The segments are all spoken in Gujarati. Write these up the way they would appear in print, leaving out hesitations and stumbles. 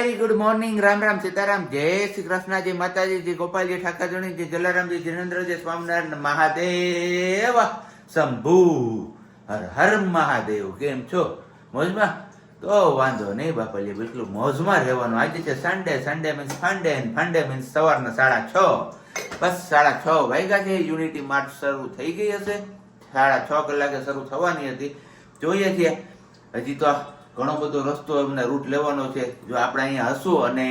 Very good morning. Ram Ram Sitaram, જય શ્રી કૃષ્ણ, જય માતાજી, જય ગોપાલજી ઠાકરજી, જય જલારામજી, જિનેન્દ્રજી, સ્વામિનારાયણ મહાદેવ શંભુ. હર હર મહાદેવ. કેમ છો? મોજમાં? તો વાંધો નહીં બાપાજી, બિલકુલ મોજમાં રહેવાનું. આજે છે Sunday. Sunday means funday, funday means સવારના 6:30. બસ 6:30 વાગ્યા છે. યુનિટી માર્ચ શરૂ થઈ ગઈ હશે. 6:30 કલાકે શરૂ થવાની હતી. જોઈએ છીએ હજી તો ઘણો બધો રસ્તો એમને રૂટ લેવાનો છે. જો આપણે અહીંયા હશું અને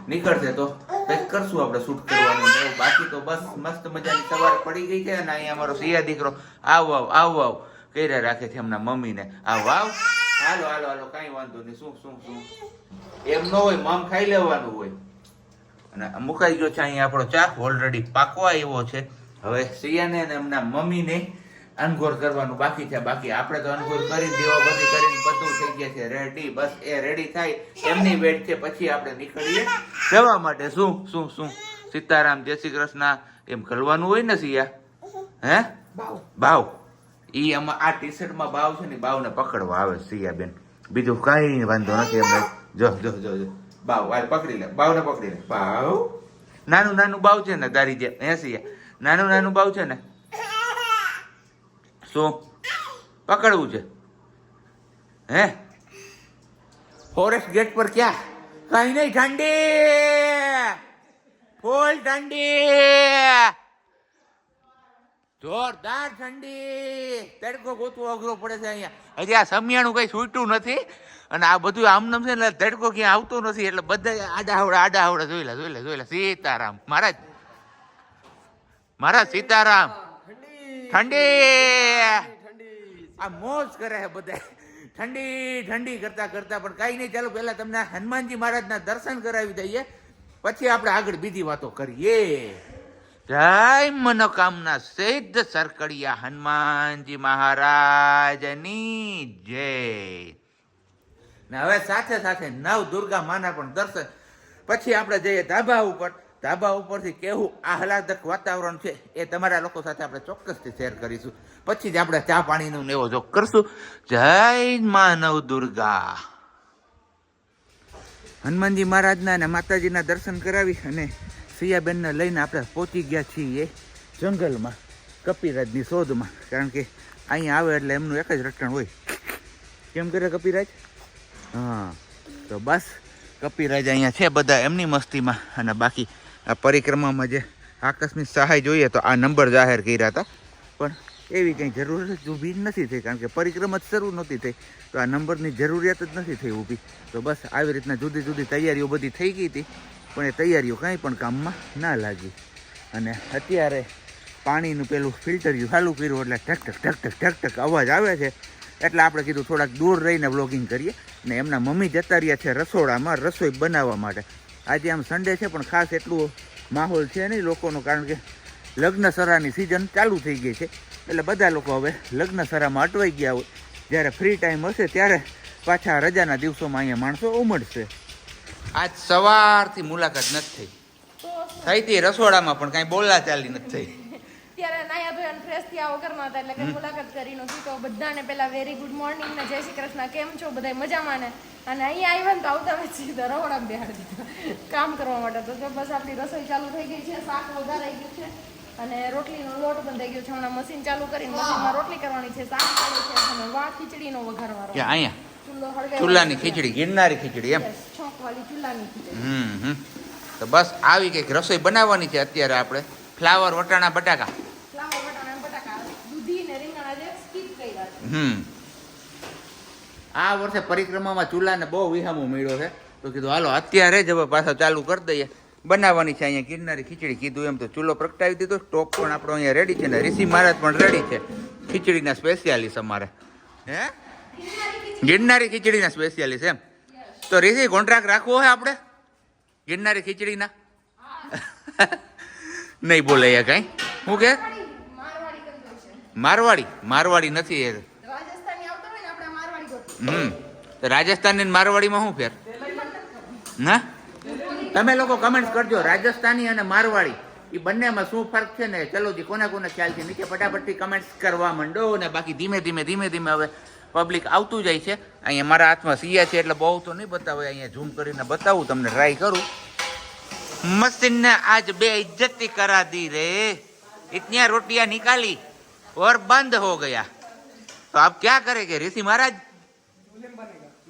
નીકળશે તો કંઈક કરશું આપણે શૂટ કરવાનું. બાકી તો બસ મસ્ત મજાની સવાર પડી ગઈ છે. અને અહીંયા અમારો સિયા દીકરો આવ આવ આવ આવ કર્યા રાખે છે એમના મમ્મીને. આવ આવ, હાલો હાલો હાલો, કાંઈ વાંધો નહીં. શું શું શું એમ ન હોય, મમ ખાઈ લેવાનું હોય. અને મુકાઈ ગયો છે અહીંયા આપણો ચા, ઓલરેડી પાકવા આવ્યો છે. હવે સિયાને અને એમના મમ્મીને અનગોર કરવાનું બાકી છે. બાકી આપણે તો અનગોર કરી દેવા બધી કરીને બધું થઈ ગયા છે રેડી. બસ એ રેડી થાય એમની વેટ છે, પછી આપણે નીકળીએ જવા માટે. શું શું શું સીતારામ, જય શ્રી કૃષ્ણ એમ કરવાનું હોય ને સિયા? હે બાવ ઈ આમાં આ ટી શર્ટમાં બાવ છે ને, બાવને પકડવા આવે સિયા બેન. બીજું કઈ વાંધો નથી એમને. જો જો જો જો બાવ આ પકડી લે, બાવને પકડી લે. બાવ નાનું નાનું બાવ છે ને તારી જે, હે સિયા? નાનું નાનું બાવ છે ને, શું પકડવું છે? હે ફોરેસ્ટ ગેટ પર ક્યાં? કઈ નહીં, ઠંડી ફૂલ ઠંડી, જોરદાર ઠંડી. તડકો ગોતવો અઘરો પડે છે અહીંયા. હજી આ સમિયાણું કઈ છૂટ્યું નથી અને આ બધું આમનામ છે ને, તડકો ક્યાં આવતો નથી. એટલે બધા આડા આવડા જોઈ લે. સીતારામ મહારાજ, મહારાજ સીતારામ. ઠંડી આ મોજ કરે છે બધા, ઠંડી ઠંડી કરતા કરતા. પણ કઈ નહીં, ચાલો પહેલા તમને હનુમાનજી મહારાજના દર્શન કરાવી દઈએ, પછી આપણે આગળ બીજી વાતો કરીએ. જય મનોકામના સિદ્ધ સરકડિયા હનુમાનજી મહારાજની જય. ને હવે સાથે સાથે નવ દુર્ગા માના પણ દર્શન. પછી આપણે જઈએ ધાબા ઉપર. ધાબા ઉપરથી કેવું આહલાદક વાતાવરણ છે એ તમારા લોકો સાથે આપણે ચોક્કસથી શેર કરીશું. પછી જ આપણે ચા પાણીનું ને એવો જોક કરશું. જય મા નવ દુર્ગા. હનુમાનજી મહારાજના અને માતાજીના દર્શન કરાવી અને સિયાબેનને લઈને આપણે પહોંચી ગયા છીએ જંગલમાં, કપિરાજની શોધમાં. કારણ કે અહીંયા આવે એટલે એમનું એક જ રટણ હોય. કેમ કરે કપિરાજ? હા, તો બસ કપિરાજ અહીંયા છે બધા એમની મસ્તીમાં. અને બાકી આ પરિક્રમામાં જે આકસ્મિક સહાય જોઈએ તો આ નંબર જાહેર કર્યા હતા, પણ એવી કંઈ જરૂરત જ ઊભી નથી થઈ. કારણ કે પરિક્રમા જ શરૂ નહોતી થઈ તો આ નંબરની જરૂરિયાત જ નથી થઈ ઊભી. તો બસ આવી રીતના જુદી જુદી તૈયારીઓ બધી થઈ ગઈ હતી, પણ એ તૈયારીઓ કાંઈ પણ કામમાં ના લાગી. અને અત્યારે પાણીનું પેલું ફિલ્ટર્યું ચાલુ કર્યું એટલે ઠક ઠક ઠક ઠક ઠક ઠક અવાજ આવે છે. એટલે આપણે કીધું થોડાક દૂર રહીને વ્લોગિંગ કરીએ. ને એમના મમ્મી જતા રહ્યા છે રસોડામાં રસોઈ બનાવવા માટે. આજે આમ સન્ડે છે પણ ખાસ એટલું માહોલ છે નહીં લોકોનો, કારણ કે લગ્ન સરાની સિઝન ચાલુ થઈ ગઈ છે. એટલે બધા લોકો હવે લગ્ન સરામાં અટવાઈ ગયા હોય. જ્યારે ફ્રી ટાઈમ હશે ત્યારે પાછા રજાના દિવસોમાં અહીંયા માણસો ઉમડશે. આજ સવારથી મુલાકાત નથી થઈ હતી રસોડામાં, પણ કાંઈ બોલા ચાલી નથી થઈ. ત્યારે નાયા ધોયા ફ્રેશ થયા વગરના હતા એટલે કઈ મુલાકાત કરી નથી. તો બધાને પહેલા વેરી ગુડ મોર્નિંગ ને જય શ્રી કૃષ્ણ. કેમ છો બધા? મજામાં ને? અને અહીંયા આવ્યા ને તો આવતા સીધા રવડા બેહાડી દીધા કામ કરવા માટે. તો બસ આપણી રસોઈ ચાલુ થઈ ગઈ છે, શાક વઘારાઈ ગયું છે અને રોટલીનો લોટ પણ થઈ ગયો છે. હમણાં મશીન ચાલુ કરીને મશીનમાં રોટલી કરવાની છે, શાક ચાલુ છે અને ખીચડીનો વઘારવાનો. અહીંયા ચૂલાની ખીચડી, ગિરનારી ખીચડી એમ, છોકવાળી ચૂલાની ખીચડી. તો બસ આવી કંઈક રસોઈ બનાવવાની છે અત્યારે આપણે. ફ્લાવર, વટાણા, બટાકા. આ વર્ષે પરિક્રમામાં ચૂલાને બહુ વિહામો મળ્યો છે. તો કીધું હાલો અત્યારે જ હવે પાછા ચાલુ કરી દઈએ. બનાવવાની છે અહીંયા ગિરનારી ખીચડી. કીધું એમ તો ચૂલો પ્રગટાવી દીધો, સ્ટોપ પણ આપણો અહીંયા રેડી છે ને ઋષિ મહારાજ પણ રેડી છે. ખીચડીના સ્પેશિયાલિસ્ટ અમારે. હે ગિરનારી ખીચડીના સ્પેશિયાલિસ્ટ એમ? તો ઋષિ કોન્ટ્રાક્ટ રાખવો હોય આપણે ગિરનારી ખીચડીના? નહીં બોલે યા કાંઈ. શું કે મારવાડી નથી એ. તો રાજસ્થાની મારવાડીમાં શું ફેર? ના, તમે લોકો કમેન્ટ કરજો રાજસ્થાની અને મારવાડી એ બંનેમાં શું ફરક છે ને. ચલો જી, કોને કોને ખ્યાલ છે નીચે ફટાફટથી કમેન્ટ્સ કરવા માંડો. ને બાકી ધીમે ધીમે હવે પબ્લિક આવતું જાય છે. અહીંયા મારા હાથમાં સિયા છે એટલે બહુ તો નહીં બતાવે, અહીંયા ઝૂમ કરીને બતાવું તમને, ટ્રાય કરું. मशीन ने आज बेइज्जती करा दी रे, इतनी रोटियां निकाली और बंद हो गया, तो आप क्या करेंगे ऋषि महाराज?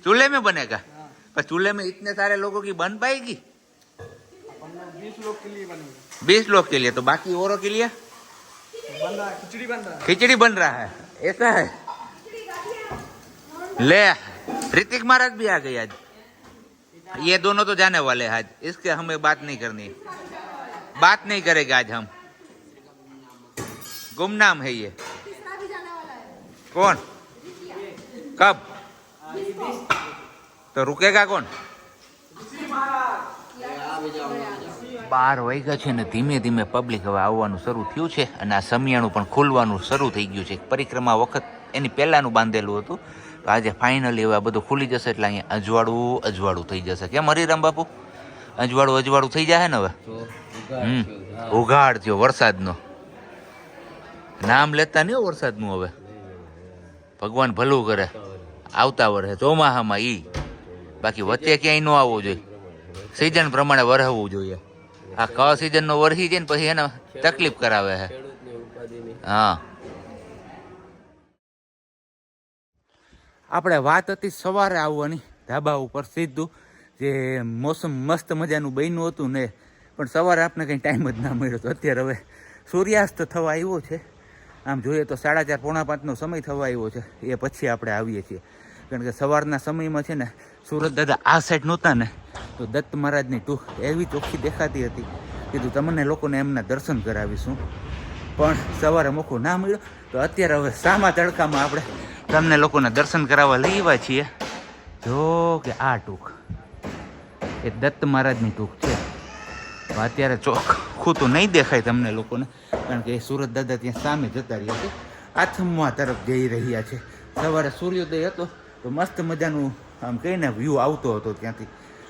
चूल्हे में बनेगा, पर चूल्हे में इतने सारे लोगों की बन पाएगी? 20 लोग के लिए बनेगा। 20 लोग के लिए, तो बाकी औरों के लिए बन रहा है, खिचड़ी बन रहा है। खिचड़ी बन रहा है, ऐसा है? ले ऋतिक महाराज भी आ गए आज, ये दोनों तो जाने वाले हैं आज, इसके हमें बात नहीं करनी, बात नहीं करेंगे आज हम. गुमनाम है ये. कौन? कब? तो रुकेगा कौन? 12 વાગ્યા છે ને ધીમે ધીમે પબ્લિક હવે આવવાનું શરૂ થયું છે અને આ સમિયાણું પણ ખુલવાનું શરૂ થઈ ગયું છે. પરિક્રમા વખત એની પહેલાંનું બાંધેલું હતું, તો આજે ફાઇનલી હવે આ બધું ખુલી જશે એટલે અહીંયા અજવાળું થઈ જશે. કેમ હરિરામ બાપુ, અજવાળું થઈ જાય ને હવે? ઉઘાડ થયો વરસાદનો, નામ લેતા નહીં વરસાદનું હવે. ભગવાન ભલું કરે, આવતા વર્ષે ચોમાહામાં ઈ, બાકી વચ્ચે ક્યાંય ન આવવું જોઈએ, સિઝન પ્રમાણે વરહવું જોઈએ. આ ક સિઝનનો વરસી જાય ને પછી એને તકલીફ કરાવે છે. હા, આપણે વાત હતી સવારે આવવાની ધાબા ઉપર સીધું, જે મોસમ મસ્ત મજાનું બન્યું હતું ને, પણ સવારે આપણે કંઈ ટાઈમ જ ના મળ્યો. તો અત્યારે હવે સૂર્યાસ્ત થવા આવ્યો છે, આમ જોઈએ તો 4:30 પોણા 5નો સમય થવા આવ્યો છે. એ પછી આપણે આવીએ છીએ, કારણ કે સવારના સમયમાં છે ને સુરત દાદા આ સાઈડ નહોતા ને, તો દત્ત મહારાજની ટૂંક એવી ચોખ્ખી દેખાતી હતી, કીધું તમને લોકોને એમના દર્શન કરાવીશું, પણ સવારે મોકો ના મળ્યો. તો અત્યારે હવે સામા તડકામાં આપણે તમને લોકોને દર્શન કરાવવા લઈ આવ્યા છીએ. જો કે આ ટૂંક એ દત્ત મહારાજની ટૂંક છે. અત્યારે ચોખ્ખું તો નહીં દેખાય તમને લોકોને, કારણ કે એ સુરત દાદા ત્યાં સામે જતા રહ્યા છે, આથમવા તરફ જઈ રહ્યા છે. સવારે સૂર્યોદય હતો તો મસ્ત મજાનું આમ કહીને વ્યૂ આવતો હતો ત્યાંથી,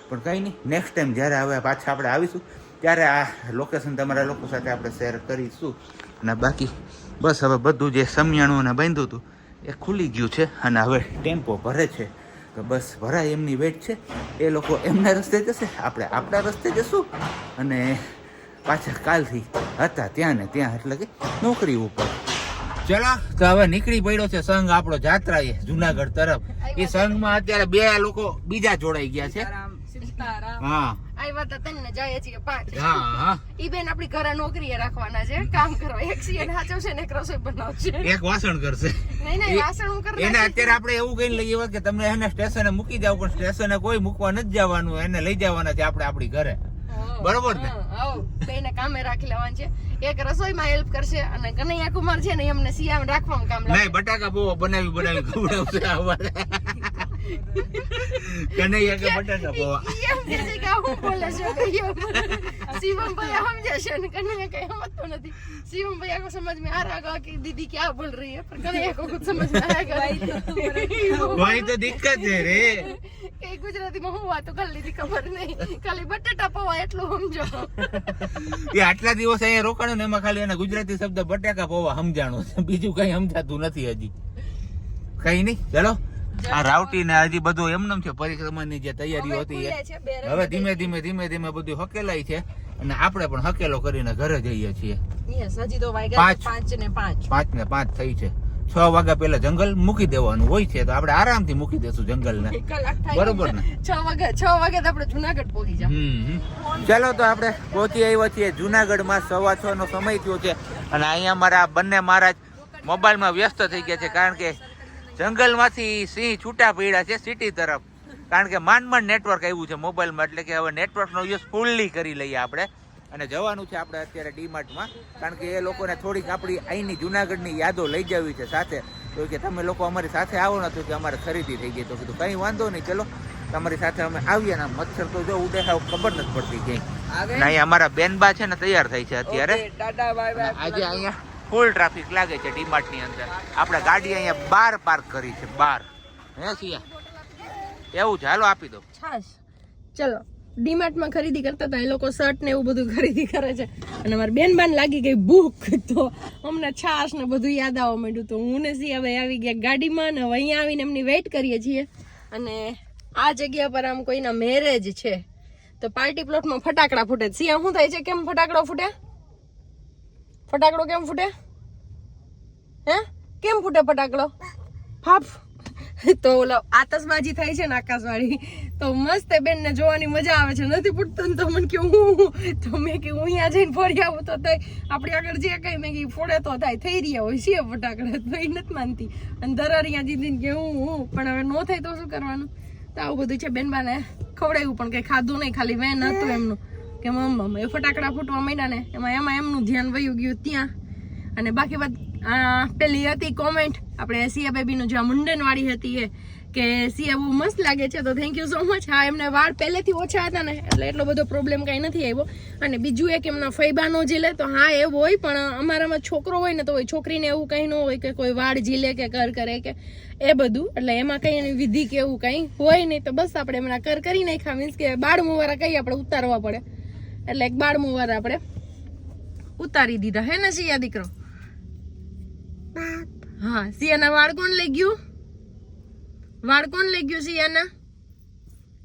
પણ કંઈ નહીં, નેક્સ્ટ ટાઈમ જ્યારે હવે પાછા આપણે આવીશું ત્યારે આ લોકેશન તમારા લોકો સાથે આપણે શેર કરીશું. અને બાકી બસ હવે બધું જે સમિયાણું અને બાંધ્યું હતું એ ખુલી ગયું છે અને હવે ટેમ્પો ભરે છે. તો બસ ભરાય એમની વેટ છે, એ લોકો એમના રસ્તે જશે, આપણે આપણા રસ્તે જશું, અને પાછા કાલથી હતા ત્યાં ને ત્યાં, એટલે કે નોકરી ઉપર. ચલો તો હવે નીકળી પડ્યો છે સંઘ આપણો જાત્રાએ જુનાગઢ તરફ. એ સંઘમાં અત્યારે 2 લોકો બીજા જોડાઈ ગયા છે. હા, આવ્યા હતા તને જાય છીએ 5. હા હા, ઈ બેન આપણી ઘરે નોકરીએ રાખવાના છે, કામ કરવા. એક સિયન હાચવશે ને એક રસોઈ બનાવશે, એક વાસણ કરશે. નહીં વાસણ હું કરી એને અત્યારે આપણે એવું કઈ લઈએ કે તમને એને સ્ટેશને મૂકી જાવ, પણ સ્ટેશને કોઈ મૂકવા નથી જવાનું, એને લઈ જવાના છે આપણે આપણી ઘરે. બરોબર ને? બેને કામે રાખી લેવાનું છે. એક રસોઈમાં હેલ્પ કરશે અને કનૈયા કુમાર છે ને એમને સિયામ રાખવામાં કામ લાગે. નહીં, બટાકા બહુ બનાવી ખવડાવશે અમારે. કનૈયા કે બટાકા પૌવા એમ કે છે કે હું બોલે છે શિવમ ભૈયા સમજે છે ને કનૈયા કઈ સમજતો નથી. शिवम भैया को समझ में आ रहा होगा कि दीदी क्या बोल रही है, पर कन्हैया को कुछ समझ में आएगा. वही तो दिक्कत है रे કે ગુજરાતીમાં હું વાતો કરી લીધી ખબર નહીં, ખાલી બટાટા પૌવા એટલું સમજો. એ આટલા દિવસ અહીંયા રોકાણો ને એમાં ખાલી એના ગુજરાતી શબ્દ બટાકા પૌવા સમજાણો છે, બીજું કઈ સમજાતું નથી હજી. કઈ નહીં, ચલો આ રાવટી ને હજી બધું એમનેમ છે. પરિક્રમાની જે તૈયારીઓ હતી હવે ધીમે ધીમે બધું હકેલાય છે અને આપણે પણ હકેલો કરીને ઘરે જઈએ છીએ. હજી તો વાગ્યા 5 ને 5 થઈ છે. 6 વાગ્યા પહેલા જંગલ મૂકી દેવાનું હોય છે, તો આપણે આરામથી મૂકી દેશું જંગલ ને, બરોબર ને? 6 વાગે તો આપણે જુનાગઢ પહોંચી જાવ. ચાલો તો આપણે પહોંચી આવ્યા છીએ જુનાગઢમાં. 6:15 નો સમય થયો છે અને અહીંયા મારા બંને મહારાજ મોબાઈલમાં વ્યસ્ત થઈ ગયા છે, કારણ કે જંગલમાંથી સિંહ છૂટા પડ્યા છે સિટી તરફ, કારણ કે માંડ નેટવર્ક આવ્યું છે મોબાઈલમાં, એટલે કે હવે નેટવર્કનો યુઝ ફૂલ્લી કરી લઈએ આપણે. અને જવાનું છે આપણે અત્યારે ડીમાર્ટમાં, કારણ કે એ લોકોને થોડીક આપણી અહીંની જુનાગઢની યાદો લઈ જવી છે સાથે. તો કે તમે લોકો અમારી સાથે આવો ને, તો કે અમારે ખરીદી થઈ ગઈ. તો કીધું કંઈ વાંધો નહીં, ચલો તમારી સાથે અમે આવીએ. ને મચ્છર તો જો ઉડે ખબર નથી પડતી ક્યાંય. અહીંયા અમારા બેનબા છે ને તૈયાર થઈ છે અત્યારે. આજે અહીંયા ફૂલ ટ્રાફિક લાગે છે ડીમાર્ટ ની અંદર. આપણે ગાડી અહીંયા બહાર પાર્ક કરી છે, બહાર. હે સિયા એવું છે, હાલો આપી દો. છાશ ચલો ડીમાર્ટમાં ખરીદી કરતા હતા એ લોકો શર્ટ ને એવું બધું ખરીદી કરે છે અને અમારી બેનબાન લાગી ગઈ ભૂખ તો અમને છાશ ને બધું યાદ આવવા માંડ્યું તો હું ને સિયા ભાઈ આવી ગયા ગાડીમાં ને હવે અહીંયા આવીને એમની વેઇટ કરીએ છીએ અને આ જગ્યા પર આમ કોઈના મેરેજ છે તો પાર્ટી પ્લોટમાં ફટાકડા ફૂટે. સિયા શું થાય છે? કેમ ફટાકડો ફૂટે? ફટાકડો કેમ ફૂટે? હે કેમ ફૂટે ફટાકડો? ફાફ તો ઓલા આતશબાજી થાય છે ને આકાશવાળી તો મસ્ત બેન ને જોવાની મજા આવે છે. નથી ફૂટતું તો મને કે હું તો મેં કે હું અહીંયા જઈને ફોડી આવું તો થાય આપણી આગળ જે કઈ મેં કે ફોડે તો થાય થઈ રહ્યા હોય છે ફટાકડા તો એ નથી માનતી અને દરારિયા જીતીને કે હું પણ હવે નો થાય તો શું કરવાનું તો આવું બધું છે. બેનબાને ખવડાવ્યું પણ કઈ ખાધું નહીં ખાલી વેન હતું એમનું કે મમ્મા એ ફટાકડા ફૂટવા માંડ્યા ને એમાં એમનું ધ્યાન વયું ગયું ત્યાં અને બાકી વાત પેલી હતી કોમેન્ટ આપણે સિયા બેબીનું જે મુંડન વાળી હતી એ કે સિયા બહુ મસ્ત લાગે છે તો થેન્ક યુ સો મચ. હા એમને વાળ પહેલેથી ઓછા હતા ને એટલે એટલો બધો પ્રોબ્લેમ કઈ નથી આવ્યો અને બીજું એક એમના ફૈબાનો ઝીલે તો હા એવું હોય પણ અમારામાં છોકરો હોય ને તો હોય છોકરીને એવું કઈ ન હોય કે કોઈ વાળ ઝીલે કે કર કરે કે એ બધું એટલે એમાં કઈ એની વિધિ કે એવું કઈ હોય નહીં તો બસ આપણે એમના કર કરી નાખ્યા મીન્સ કે બાળ મુવારા કઈ આપણે ઉતારવા પડે એટલે એક બાળ મુવારા આપણે ઉતારી દીધા હે ને સિયા દીકરો. હા સિયાના વાળ કોણ લઈ ગયું? વાળ કોણ લઈ ગયું સિયાના?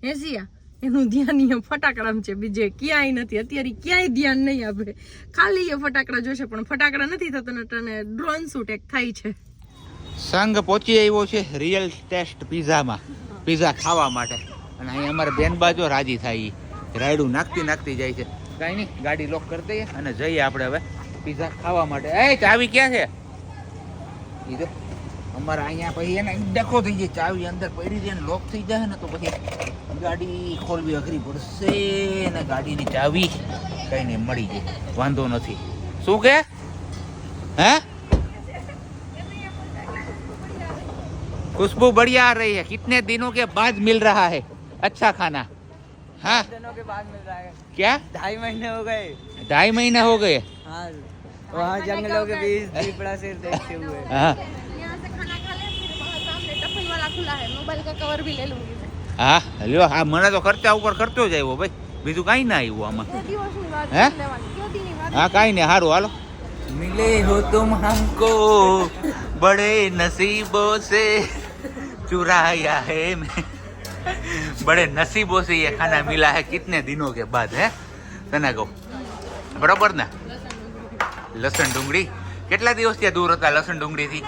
હે સિયા એનું ધ્યાન અહીંયા ફટાકડામાં છે બીજે ક્યાંય નથી અત્યારે ક્યાંય ધ્યાન નહીં આપે ખાલી એ ફટાકડા જોશે પણ ફટાકડા નથી થતો ને ડ્રોન શૂટ એક થાય છે. સંઘ પહોંચી આવ્યો છે રિયલ ટેસ્ટ પિઝામાં પિઝા ખાવા માટે અને અહીંયા અમારે બેનબા જો રાજી થાય રાયડું નાખતી જાય છે. કાંઈ નહીં ગાડી લોક કરી દઈએ અને જઈએ આપણે હવે પિઝા ખાવા માટે. એ ચાવી ક્યાં છે? એ તો અમારે અહીંયા પછી એને ડખો થઈ જાય ચાવી અંદર પડી જાય ને લોક થઈ જાય ને તો પછી ગાડી ખોલવી અઘરી પડશે ને ગાડીની ચાવી કઈ નહીં મળી જાય વાંધો નથી. શું કે હે खुशबू बढ़िया आ रही है. कितने दिनों के बाद मिल रहा है अच्छा खाना? हाँ दिनों के बाद मिल रहा है. क्या 2.5 महीने हो गए. 2.5 महीने हो गए? हाँ वहाँ जंगलों के बीच दीपड़ा से देखते हुए. हाँ यहाँ से खाना खा ले फिर वहाँ सामने टफन वाला खुला है मोबाइल का कवर भी ले लूंगी मैं. હા લ્યો હા મને તો ખર્ચા ઉપર ખર્ચો જ આવ્યો ભાઈ બીજું કાંઈ ના આવ્યું આમાં. બે દિવસની વાત હે? લેવાની કેદીની વાત હા કાંઈ નહીં સારું હાલો. मिले हो तुम हमको बड़े नसीबों से चुराया है मैं बड़े नसीबों से ये खाना मिला है कितने दिनों के बाद है तने કહું બરોબર ને. લસણ ડુંગળી કેટલા દિવસ ત્યાં દૂર હતા લસણ ડુંગળી થી?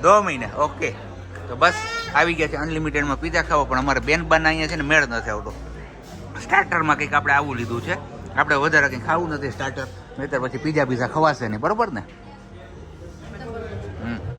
2 મહિના. ઓકે તો બસ આવી ગયા છે અનલિમિટેડમાં પીઝા ખાવા પણ અમારે બેન બાના અહીંયા છે ને મેળ નથી આવતો. સ્ટાર્ટરમાં કંઈક આપણે આવું લીધું છે આપણે વધારે કંઈ ખાવું નથી સ્ટાર્ટર નહીતર પછી પીઝા ખવાશે નહીં બરોબર ને.